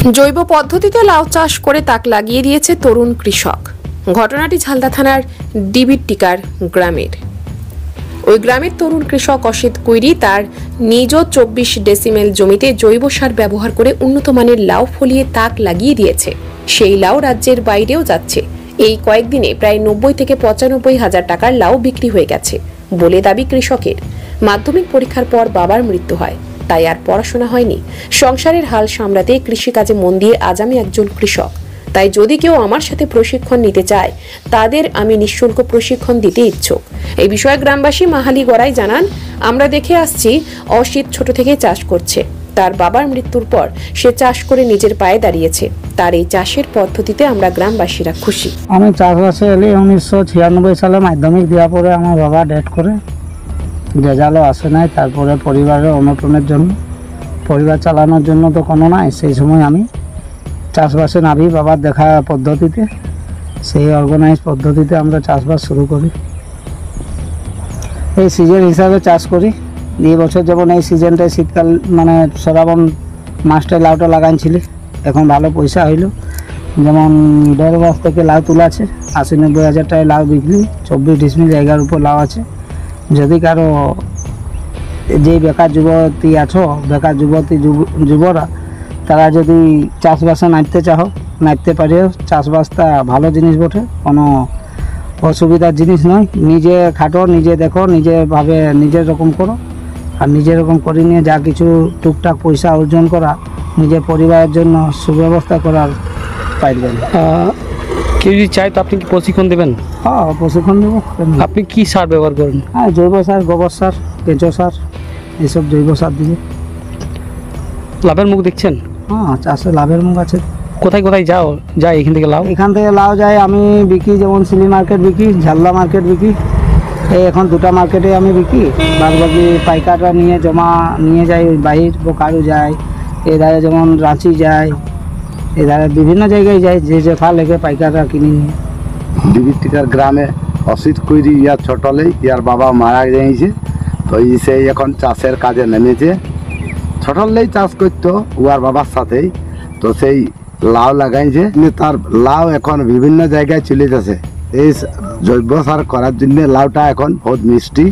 জৈব পদ্ধতিতে লাউ চাষ করে তাক লাগিয়ে দিয়েছে তরুণ কৃষক। ঘটনাটি ঝালদা থানার ডিবিটিকার গ্রামের। ওই গ্রামের তরুণ কৃষক অসিত কুইরি তার নিজ 24 ডেসিমেল জমিতে জৈব সার ব্যবহার করে উন্নত মানের লাউ ফলিয়ে তাক লাগিয়ে দিয়েছে। সেই লাউ রাজ্যের বাইরেও যাচ্ছে। এই কয়েকদিনে প্রায় 90 থেকে 95 হাজার টাকার লাউ বিক্রি হয়ে গেছে বলে দাবি কৃষকের। মাধ্যমিক পরীক্ষার পর বাবার মৃত্যু হয়, তাই আর পড়াশোনা হয়নি। সংসারের হাল সামলাতে কৃষিকাজে মন দিয়ে আজ আমি একজন কৃষক। তাই যদি কেউ আমার সাথে প্রশিক্ষণ নিতে চায়, তাদের আমি নিঃশুল্ক প্রশিক্ষণ দিতে ইচ্ছুক। এই বিষয়ে গ্রামবাসী মাহালি গড়াই জানান, আমরা দেখে আসছি অসিত ছোট থেকে চাষ করছে। তার বাবার মৃত্যুর পর সে চাষ করে নিজের পায়ে দাঁড়িয়েছে। তার এই চাষের পদ্ধতিতে আমরা গ্রামবাসীরা খুশি। আমি চাষবাসে এলি 1996 সালে মাধ্যমিক দেওয়ার পরে আমার বাবা ডেথ করে, রেজাল্টও আসে নাই। তারপরে পরিবারের অনটনের জন্য, পরিবার চালানোর জন্য তো কোনো নাই, সেই সময় আমি চাষবাসে নামি বাবার দেখা পদ্ধতিতে, সেই অর্গানাইজ পদ্ধতিতে আমরা চাষবাস শুরু করি। এই সিজন হিসাবে চাষ করি। এই বছর যেমন এই সিজনটায় শীতকাল মানে শ্রাবণ মাসটায় লাউটা লাগাইছিলি, এখন ভালো পয়সা হইল। যেমন 1.5 মাস থেকে লাউ তোলা আছে, 80-90 হাজার টাকায় লাউ বিক্রি। 24 ডিসমিল জায়গার উপর লাউ আছে। যদি কারো যে বেকার যুবতী আছো, বেকার যুবতী যুবরা, তারা যদি চাষবাসে নামতে চাও, নামতে পারেও। চাষবাসটা ভালো জিনিস বটে, কোনো অসুবিধার জিনিস নয়। নিজে খাটো, নিজে দেখো, নিজেভাবে নিজের রকম করো। আর নিজের রকম করে নিয়ে যা কিছু টুকটাক পয়সা অর্জন করা, নিজের পরিবারের জন্য সুব্যবস্থা করার পারবেন। কেউ যদি চায় তো আপনি কি প্রশিক্ষণ দেবেন? হ্যাঁ, প্রশিক্ষণ দেবো। আপনি কি সার ব্যবহার করেন? হ্যাঁ, জৈব সার, গোবর সার, কেঁচো সার, এইসব জৈব সার দিয়ে। লাভের মুখ দেখছেন? হ্যাঁ, চাষে লাভের মুখ আছে। কোথায় কোথায় যায় এখান থেকে লাউ? এখান থেকে লাউ যায়, আমি বিকি, যেমন সিলি মার্কেট বিকি, ঝালদা মার্কেট বিকি। এই এখন 2টা মার্কেটে আমি বিকি। বাদবাকি পাইকাররা নিয়ে যায়, বাহির বোকারো যায়, এধারে যেমন রাঁচি যায়, এধারে বিভিন্ন জায়গায় যায়, যে যেথা লেগে পাইকাররা কিনে নিয়ে। ডিবিটিকার গ্রামে অসিত কুইরি ইয়ার ছোটলেই ইয়ার বাবা মারা গিয়েছে, তো সেই এখন চাষের কাজে নেমেছে। ছোটলেই চাষ করতো উয়ার বাবার সাথেই, তো সেই লাউ লাগাইছে। তার লাউ এখন বিভিন্ন জায়গায় চলে যাচ্ছে। এই জৈব সার করার জন্য লাউটা এখন বহুত মিষ্টি।